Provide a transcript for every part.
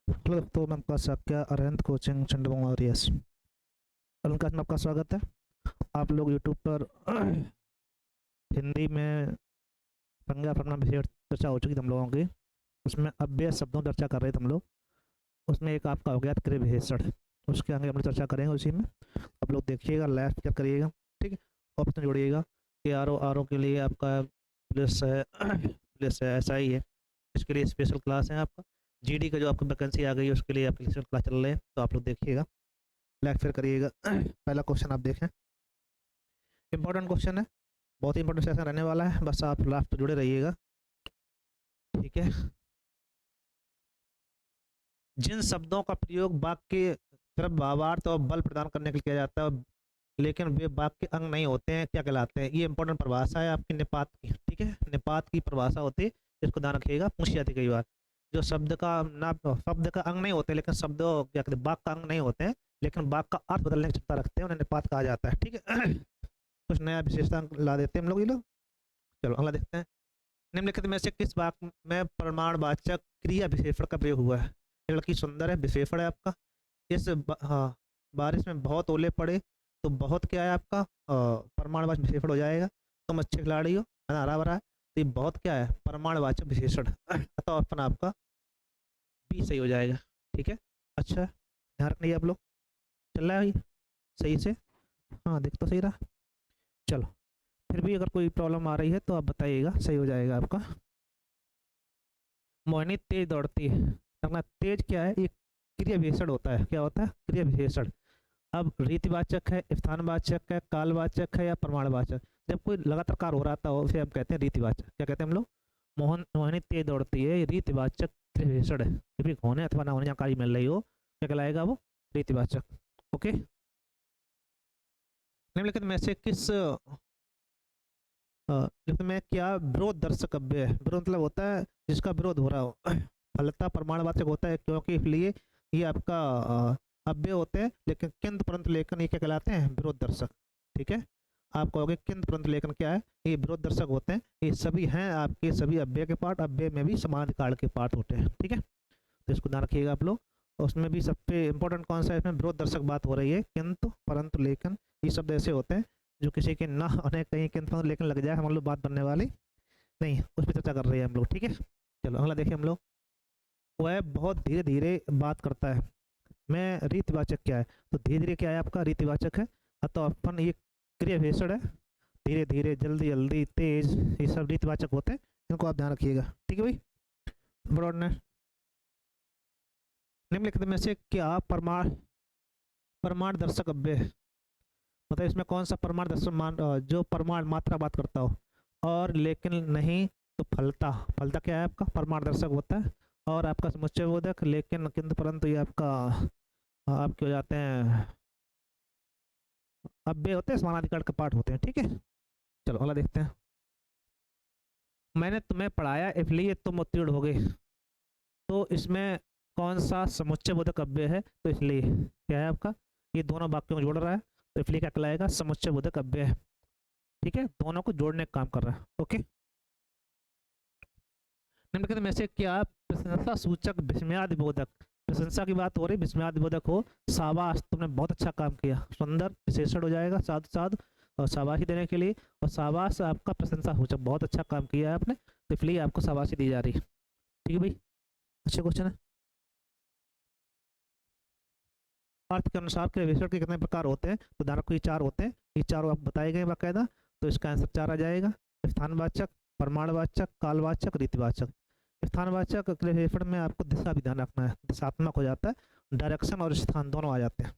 Hello दोस्तों, मैं आपका साक्या अरहंत कोचिंग चंडमुआ रियास क्लास में आपका स्वागत है। आप लोग यूट्यूब पर हिंदी में संज्ञा सर्वनाम विषय चर्चा हो चुकी थी हम लोगों की। उसमें अव्यय शब्दों पर चर्चा कर रहे थे हम लोग। उसमें एक आपका हो गया क्रिया विशेषण। उसके आगे हम लोग चर्चा करेंगे उसी में। आप लोग देखिएगा, लास्ट क्या करिएगा, ठीक है। ऑप्शन जोड़िएगा कि आर ओ के लिए आपका प्लस है प्लस है, ऐसा ही है। इसके लिए स्पेशल क्लास है आपका। जीडी का जो आपको वैकेंसी आ गई है उसके लिए एप्लीकेशन क्लास चल रहे हैं, तो आप लोग देखिएगा, लाइक फिर करिएगा। पहला क्वेश्चन आप देखें, इंपॉर्टेंट क्वेश्चन है, बहुत ही इंपॉर्टेंट सेशन रहने वाला है, बस आप लास्ट जुड़े रहिएगा, ठीक है। जिन शब्दों का प्रयोग वाक्य सिर्फ भावार्थ और बल प्रदान करने के लिए किया जाता है लेकिन वे वाक्य अंग नहीं होते हैं, क्या कहलाते हैं? ये इंपॉर्टेंट परिभाषा है आपकी निपात की, ठीक है। निपात की परिभाषा होती है, इसको ध्यान रखिएगा, पूछी जाती है कई बार। जो शब्द का ना शब्द का अंग नहीं होते लेकिन शब्द क्या कहते हैं, वाक्य का अंग नहीं होते हैं लेकिन वाक्य का अर्थ बदलने की क्षमता रखते हैं, उन्हें निपात कहा जाता है, ठीक है। कुछ नया विशेषता ला देते हैं हम लोग, ये लोग। चलो अगला देखते हैं। निम्नलिखित में से किस वाक्य में प्रमाणवाचक क्रिया विशेषण का प्रयोग हुआ है? ये लड़की सुंदर है, विशेषण है आपका। हाँ, बारिश में बहुत ओले पड़े, तो बहुत क्या है आपका, प्रमाणवाचक विशेषण हो जाएगा। तुम अच्छे खिलाड़ी हो, है ना, हरा भरा है, तो ये बहुत क्या है, प्रमाणवाचक विशेषण। अतः ऑप्शन आपका बी सही हो जाएगा, ठीक है। अच्छा, ध्यान रखना आप लोग, चल रहा है ये सही से? हाँ, देख तो सही रहा। चलो, फिर भी अगर कोई प्रॉब्लम आ रही है तो आप बताइएगा, सही हो जाएगा आपका। मोहिनी तेज दौड़ती है। अपना तेज क्या है, ये क्रिया विशेषण होता है। क्या होता है? क्रिया विशेषण। अब रीतिवाचक है, स्थानवाचक है, कालवाचक है या प्रमाणवाचक? जब कोई लगातार कार्य हो रहा हो उसे हम कहते हैं रीतिवाचक। क्या कहते हैं हम लोग? मोहिनी तेज दौड़ती है, रीतिवाचक क्रिया विशेषण है। कभी होने अथवा ना होने जानकारी मिल रही हो, क्या कहलाएगा वो? रीतिवाचक। ओके। निम्नलिखित में से किस इसमें क्या विरोध दर्शक अव्यय है? विरोध मतलब होता है जिसका विरोध हो रहा हो। फलता प्रमाणवाचक होता है क्योंकि इसलिए ये आपका अव्यय होते हैं, लेकिन किंतु परंतु लेखन ये क्या कहलाते हैं? विरोध दर्शक, ठीक है। आप कहोगे किंतु परंतु लेखन क्या है? ये विरोध दर्शक होते हैं। ये सभी हैं आपके सभी अव्यय के पार्ट, अव्यय में भी समानाधिकार के पार्ट होते हैं, ठीक है। तो इसको ध्यान रखिएगा आप लोग। और उसमें भी सबसे इंपॉर्टेंट कौन सा है इसमें? विरोध दर्शक बात हो रही है, किंतु परंतु लेकिन। ये शब्द ऐसे होते हैं जो किसी के ना होने कहीं किंतु परंतु लेकिन लग जाए, हम लोग बात बनने वाली नहीं, उस पर चर्चा कर रहे हैं हम लोग, ठीक है। चलो अगला देखिए हम लोग। वह बहुत धीरे धीरे बात करता है। मैं रीतिवाचक क्या है? तो धीरे धीरे क्या है आपका? रीतिवाचक है। तो अपन ये क्रिया विशेषण है। धीरे धीरे, जल्दी जल्दी, तेज, ये सब रीतिवाचक होते हैं, इनको आप ध्यान रखिएगा, ठीक है भाई। ब्रॉडनेस। निम्नलिखित में से क्या प्रमाण प्रमाण दर्शक अव्यय है? मतलब इसमें कौन सा प्रमाण दर्शक जो प्रमाण मात्रा बात करता हो और लेकिन नहीं, तो फलता। फलता क्या है आपका? प्रमाण दर्शक होता है। और आपका समुच्चय बोधक, लेकिन किंतु परंतु ये आपका आपके हो जाते हैं अव्यय होते हैं, समानाधिकार के पाठ होते हैं, ठीक है। चलो अगला देखते हैं। मैंने तुम्हें पढ़ाया इसलिए तुम उत्तीर्ण हो गए। तो इसमें कौन सा समुच्चय बोधक अव्यय है? तो इसलिए क्या है आपका? ये दोनों वाक्यों को जोड़ रहा है, तो इसलिए क्या कहलाएगा? समुच्चय बोधक अव्यय है, ठीक है। दोनों को जोड़ने का काम कर रहा है, ओके। निम्नलिखित में से क्या प्रशंसा सूचक विस्मयादि बोधक? प्रशंसा की बात हो रही, विस्मयादि बोधक हो। शाबाश, तुमने बहुत अच्छा काम किया, सुंदर विशेषण हो जाएगा, साधु साधु, और शाबाशी देने के लिए। और शाबाश आपका प्रशंसा सूचक, बहुत अच्छा काम किया है आपने, तो इसलिए आपको शाबाशी दी जा रही है, ठीक है भाई। अच्छे क्वेश्चन है। अर्थ के अनुसार के विशेषण के कितने प्रकार होते हैं? तो ध्यान रखो, ये चार होते हैं, ये चारों आप बताए गए बाकायदा, तो इसका आंसर चार आ जाएगा। स्थानवाचक, प्रमाणवाचक, कालवाचक, रीतिवाचक। स्थानवाचक विशेषण में आपको दिशा भी ध्यान रखना है, दिशात्मक हो जाता है, डायरेक्शन और स्थान दोनों आ जाते हैं।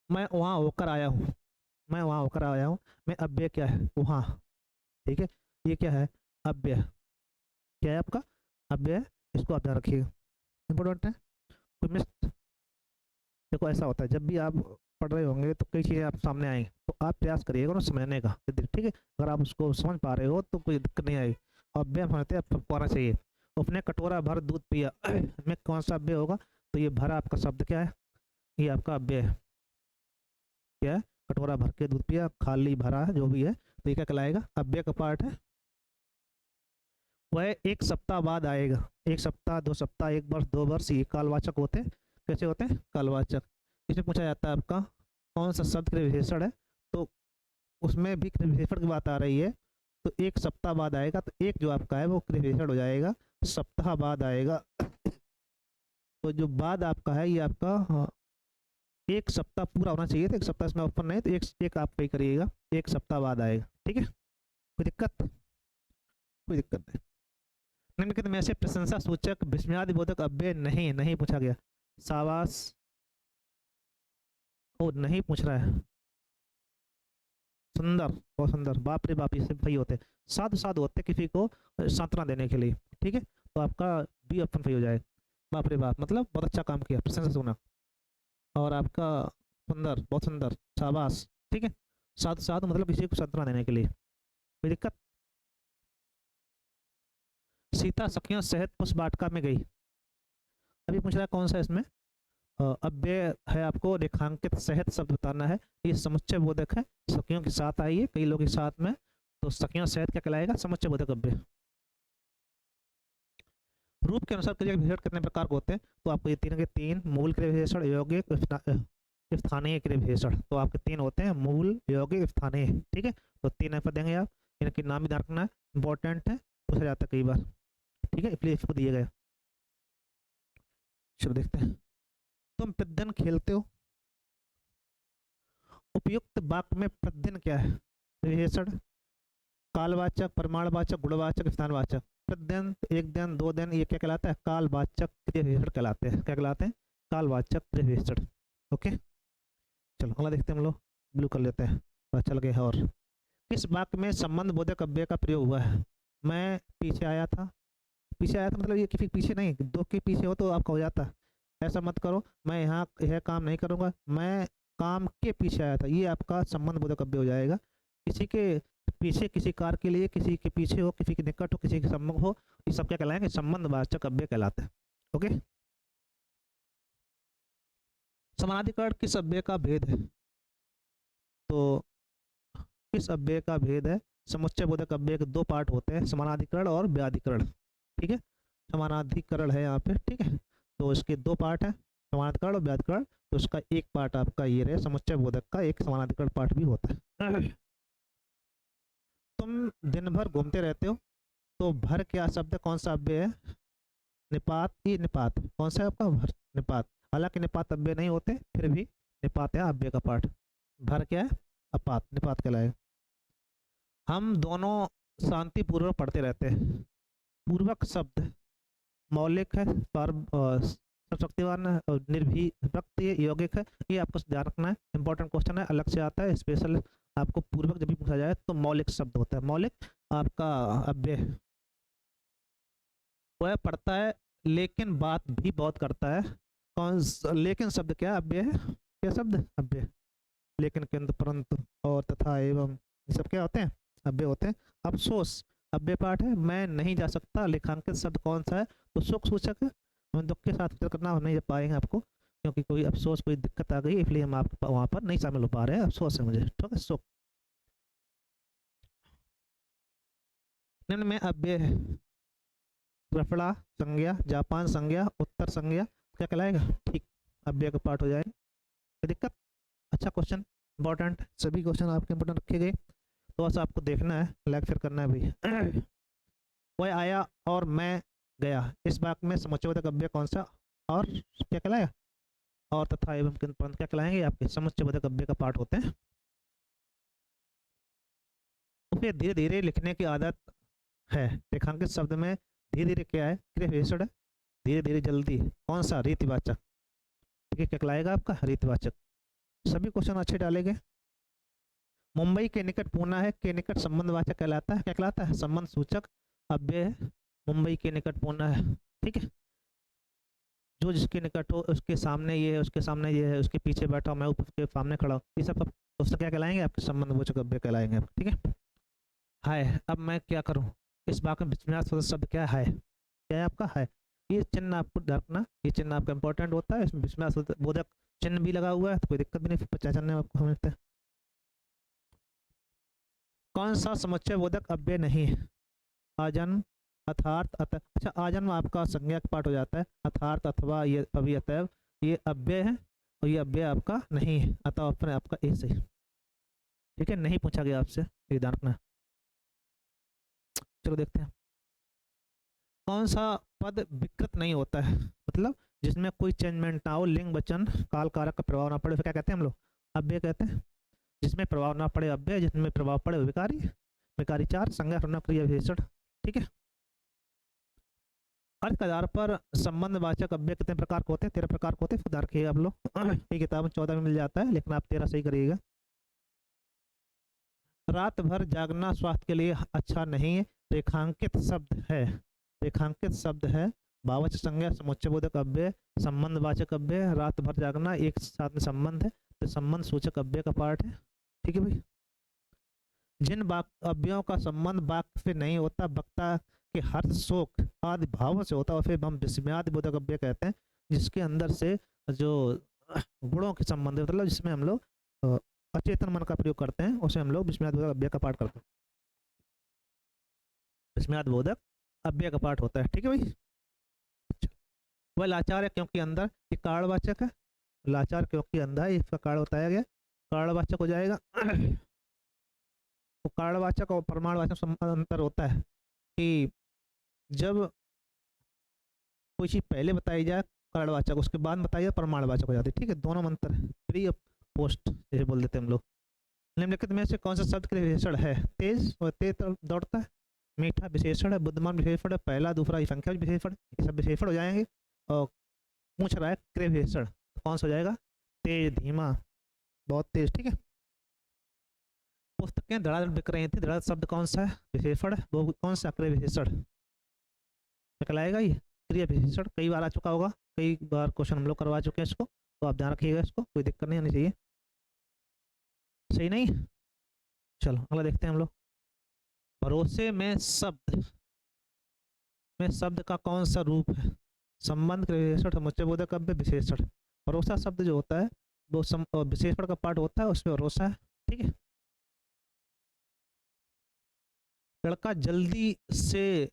मैं वहां होकर आया हूँ, मैं वहां होकर आया हूँ। मैं अव्यय क्या है? वहां, ठीक है। ये क्या है? अव्यय। क्या है आपका? अव्यय। इसको आप ध्यान रखिएगा, इंपॉर्टेंट है। कोई मिस, देखो ऐसा होता है जब भी आप पढ़ रहे होंगे तो कई चीज़ें आप सामने आएंगी, तो आप प्रयास करिएगा ना समझने का, ठीक है। अगर आप उसको समझ पा रहे हो तो कोई दिक्कत नहीं आएगी। और अव्यय होते हैं आपको आना चाहिए। उसने कटोरा भर दूध पिया। में कौन सा अव्यय होगा? तो ये भरा आपका शब्द क्या है? ये आपका अव्यय है। क्या है? कटोरा भर के दूध पिया, खाली, भरा, जो भी है, तो ये क्या कहलाएगा? अव्यय का पार्ट है। वह एक सप्ताह बाद आएगा। एक सप्ताह, 2 सप्ताह, 1 वर्ष, 2 वर्ष, ये कालवाचक होते हैं। कैसे होते हैं? कालवाचक। इसमें पूछा जाता है आपका कौन सा शब्द क्रिया विशेषण है, तो उसमें भी क्रिया विशेषण की बात आ रही है। तो एक सप्ताह बाद आएगा, तो एक जो आपका है वो क्रिया विशेषण हो जाएगा। सप्ताह बाद आएगा, तो जो बाद आपका है ये आपका, हाँ, एक सप्ताह पूरा होना चाहिए था, एक सप्ताह इसमें ओपन नहीं, तो एक एक आप पे करिएगा, एक सप्ताह बाद आएगा। ठीक है, कोई दिक्कत? कोई दिक्कत नहीं। निम्नलिखित में से प्रशंसा सूचक विस्मयादि बोधक अव्यय नहीं, नहीं पूछा गया। शाबाश। ओ नहीं पूछ रहा है, सुंदर, बहुत सुंदर, बाप रे बाप, इससे सही होते, साधु साधु होते किसी को सांत्वना देने के लिए। ठीक है, तो आपका बी ऑप्शन सही हो जाएगा। बाप रे बाप मतलब बहुत अच्छा काम किया, प्रशंसा सुना, और आपका सुंदर, बहुत सुंदर, शाबाश। ठीक है, साधु साधु मतलब किसी को सांत्वना देने के लिए। कोई दिक्कत? सीता सखियों सहित पुष्प वाटिका में गई, अभी पूछ रहा है कौन सा इसमें अव्यय है, आपको रेखांकित सहित शब्द बताना है। ये समुच्चय बोधक है, सखियों के साथ आई है, कई लोग के साथ में, तो सखियों सहित क्या कहलाएगा? समुच्चय बोधक अव्यय। रूप के अनुसार क्रिया विशेषण कितने प्रकार के होते हैं, तो आपको ये तीन के तीन, मूल क्रिया विशेषण, यौगिक, स्थानीय क्रिया विशेषण। तो आपके तीन होते हैं, मूल, यौगिक, स्थानीय। ठीक है, तो तीन ऐप देंगे आप, इनके नाम भी ध्यान रखना है, इंपॉर्टेंट है, पूछा जाता है कई बार। ठीक है, इसलिए इसको दिए गए। चलो देखते हैं। तुम प्रतिदिन खेलते हो, उपयुक्त वाक्य में प्रतिदिन क्या है? विशेषण, कालवाचक, प्रमाणवाचक, गुणवाचक, स्थानवाचक। प्रतिदिन, एक दिन, 2 दिन, ये क्या कहलाता है? कालवाचक क्रिया विशेषण कहलाते हैं। क्या कहलाते हैं? कालवाचक क्रिया विशेषण। ओके, चलो अगला देखते हैं हम लोग, ब्लू कर लेते हैं, अच्छा लगे। और किस वाक्य में संबंध बोधक अव्यय का प्रयोग हुआ है? मैं पीछे आया था, पीछे आया था मतलब ये किसी पीछे नहीं, दो के पीछे हो तो आपका हो जाता। ऐसा मत करो, मैं यहाँ यह काम नहीं करूँगा, मैं काम के पीछे आया था, ये आपका संबंध बोधक अव्यय हो जाएगा। किसी के पीछे, किसी कार के लिए, किसी के पीछे हो, किसी के निकट हो, किसी के सम्मुख हो, ये सब क्या कहलाएंगे? संबंधवाचक अव्यय कहलाते हैं। ओके, समानाधिकरण किस अव्यय का भेद है? तो किस अव्यय का भेद है? समुच्चय बोधक अव्यय के दो पार्ट होते हैं, समानाधिकरण और व्याधिकरण। ठीक है, समानाधिकरण है यहाँ पे। ठीक है, तो इसके दो पार्ट हैं, समानाधिकरण और व्याधिकरण। तो इसका एक पार्ट आपका ये रहे, समुच्चय बोधक का एक समानाधिकरण पार्ट भी होता है। तुम दिन भर घूमते रहते हो, तो भर क्या शब्द है, कौन सा अव्यय है? निपात, ये निपात कौन सा है आपका? भर, निपात। हालांकि निपात अव्यय नहीं होते, फिर भी निपात है अव्यय का पार्ट। भर क्या है? अपात, निपात कहलाएगा। हम दोनों शांतिपूर्वक पढ़ते रहते हैं, पूर्वक शब्द मौलिक है, सर्वशक्तिवान है, और निर्विभक्त यौगिक है। ये आपको ध्यान रखना है, इंपॉर्टेंट क्वेश्चन है, अलग से आता है स्पेशल। आपको पूर्वक जब भी पूछा जाए तो मौलिक शब्द होता है, मौलिक आपका अव्यय। वह पढ़ता है लेकिन बात भी बहुत करता है, लेकिन शब्द क्या अव्यय है? क्या शब्द अव्यय? लेकिन, किंतु, परंतु, और, तथा, एवं, ये सब क्या होते हैं? अव्यय होते हैं। अफसोस अव्यय पाठ है। मैं नहीं जा सकता, लेखांकित शब्द कौन सा है? तो सुख सूचक है, हम दुख के साथ उत्तर करना नहीं पाएंगे आपको, क्योंकि कोई अफसोस, कोई दिक्कत आ गई, इसलिए हम आपके वहां पर नहीं शामिल हो पा रहे हैं, अफसोस है मुझे। ठीक है, सुख। निम्न में अव्यय है, रफड़ा संज्ञा, जापान संज्ञा, उत्तर संज्ञा, क्या कहलाएगा? ठीक, अव्यय का पार्ट हो जाएगा। कोई दिक्कत? अच्छा क्वेश्चन, इंपॉर्टेंट, सभी क्वेश्चन आपके इंपॉर्टेंट रखे गए, तो बस आपको देखना है, लेक्चर करना है भाई। वह आया और मैं गया, इस वाक्य में समुच्चयबोधक अव्यय कौन सा और क्या कहलाएगा? और, तथा, एवं, किंतु, परंतु क्या कहलाएंगे? आपके समुच्चयबोधक अव्यय का पार्ट होते हैं। उसे धीरे धीरे लिखने की आदत है, रेखांकित शब्द में धीरे धीरे क्या है? क्रिया विशेषण है, धीरे धीरे, जल्दी, कौन सा? रीतिवाचक। ठीक है, क्या कहलाएगा आपका? रीतिवाचक। सभी क्वेश्चन अच्छे डाले गए। मुंबई के निकट पूना है, के निकट संबंधवाचक कहलाता है, क्या कहलाता है? संबंध सूचक अव्यय है, मुंबई के निकट पूना है। ठीक है, जो जिसके निकट हो, उसके सामने ये है, उसके सामने ये है, उसके पीछे बैठा हूं मैं, ऊपर के सामने खड़ा हूं, ये सब उससे क्या कहलाएंगे? आपके संबंधवाचक अव्यय कहलाएंगे। ठीक है, हाय, अब मैं क्या करूं, इस वाक्य में विस्मयास्पद शब्द क्या है? क्या है आपका? है। ये चिन्ह आपको रखना, ये चिन्ह आपका इंपॉर्टेंट होता है, इसमें विस्मयास्पद बोधक चिन्ह भी लगा हुआ है, तो कोई दिक्कत भी नहीं, पहचानने में आपको समझते हैं। कौन सा समुच्चय बोधक अव्यय नहीं है? अजन्म, अर्थात अच्छा आजन्म आपका संज्ञा का पाठ हो जाता है। अर्थात अथवा ये अभी अतएव ये अव्यय है और ये अव्यय आपका नहीं है, अतः अपने आपका ए सही। ठीक है, नहीं पूछा गया आपसे, ये ध्यान रखना। चलो देखते हैं कौन सा पद विकृत नहीं होता है, मतलब जिसमें कोई चेंजमेंट ना हो, लिंग वचन काल कारक का प्रभाव ना पड़े, फिर क्या कहते हैं हम लोग, अव्यय कहते हैं। जिसमें प्रभाव ना पड़े अव्यय, जिसमें प्रभाव पड़े विकारी। विकारी 4 संज्ञा सर्वनाम क्रिया विशेषण। ठीक है, अर्थ के आधार पर संबंध वाचक अव्यय कितने प्रकार के होते हैं, 13 प्रकार के होते हैं, सुधार किए आप लोग। ये किताब में 14 में मिल जाता है, लेकिन आप 13 सही करिएगा। रात भर जागना स्वास्थ्य के लिए अच्छा नहीं है, रेखांकित शब्द है। रेखांकित शब्द है, भाववाचक संज्ञा, समुच्चयबोधक अव्यय, संबंध वाचक अव्यय। रात भर जागना एक साथ में संबंध है, तो संबंध सूचक अव्यय का पार्ट है। ठीक है भाई, जिन अव्ययों का संबंध वाक्य से नहीं होता, वक्ता के हर्ष शोक आदि भावों से होता है, और फिर हम विस्मयादि बोधक अव्यय कहते हैं, जिसके अंदर से जो गुणों के संबंध, मतलब जिसमें हम लोग अचेतन मन का प्रयोग करते हैं, उसे हम लोग विस्मयादि बोधक अव्यय का पाठ करते हैं। विस्मयादि बोधक अव्यय का पाठ होता है। ठीक है भाई, वह लाचार है क्योंकि अंदर, ये कारणवाचक है, लाचार क्योंकि अंधा है, इसका कारण बताया गया, कारणवाचक हो जाएगा। तो कारणवाचक और प्रमाणवाचक अंतर होता है कि जब कोई चीज पहले बताई जाए कारणवाचक, उसके बाद बताई जाए प्रमाणवाचक हो जाती है। ठीक है, दोनों में अंतर है, प्री और पोस्ट जैसे बोल देते हैं हम लोग। निम्नलिखित में से कौन सा शब्द के लिए विशेषण है, तेज और तेज दौड़ता है, मीठा विशेषण है, बुद्धिमान विशेषण है, पहला दूसरा संख्या विशेषण, ये सब विशेषण हो जाएंगे। और पूछ रहा है क्रिया विशेषण, तो कौन सा हो जाएगा, तेज, धीमा, बहुत तेज। ठीक है, पुस्तकें धड़ाधड़ बिक रही थी, धड़ाधड़ शब्द कौन सा है, विशेषण, वो कौन सा, क्रिया विशेषण निकलाएगा, ये क्रिया विशेषण। कई बार आ चुका होगा, कई बार क्वेश्चन हम लोग करवा चुके हैं इसको, तो आप ध्यान रखिएगा, इसको कोई दिक्कत नहीं आनी चाहिए। सही नहीं, चलो अगला देखते हैं हम लोग। भरोसे में शब्द का कौन सा रूप है, संबंध, क्रिया विशेषण, समुच्चयबोधक अव्यय, विशेषण। भरोसा शब्द जो होता है वो विशेषण का पार्ट होता है, उसमें भरोसा है। ठीक है, लड़का जल्दी से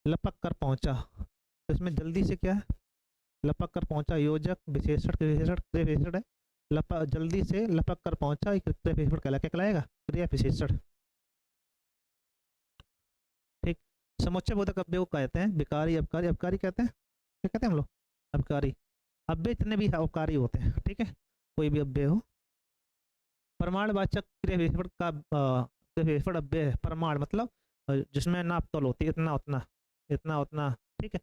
लपक कर पहुंचा, तो इसमें जल्दी से क्या है, लपक कर पहुंचा, योजक, विशेषण, विशेषण, क्रिया विशेषण है। जल्दी से लपक कर पहुंचा, क्रिया विशेषण कहलाएगा, क्रिया विशेषण। ठीक, समुच्चय बोधक अव्यय को कहते हैं विकारी, अवकारी, अवकारी कहते हैं, क्या कहते हैं हम लोग, अवकारी। अव्यय इतने भी अवकारी होते हैं। ठीक है, कोई भी अव्यय हो। प्रमाणवाचक क्रिया विशेषण का क्रिया विशेषण अव्यय है, प्रमाण मतलब जिसमें नाप तोल होती है, इतना उतना, इतना उतना। ठीक है,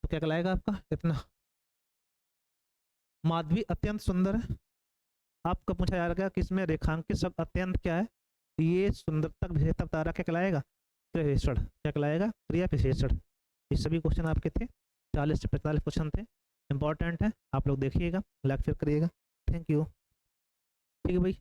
तो क्या कहलाएगा आपका, इतना। माधवी अत्यंत सुंदर है, आपका पूछा जा रहा है कि इसमें रेखांकित शब्द अत्यंत क्या है, ये सुंदरता विशेषता बता रहा, क्या कहलाएगा, क्रिया विशेषण। क्या कहलाएगा, क्रिया विशेषण। ये सभी क्वेश्चन आपके थे, 40 से 45 क्वेश्चन थे, इंपॉर्टेंट है, आप लोग देखिएगा, लाइक शेयर करिएगा। Thank you. ठीक है भाई।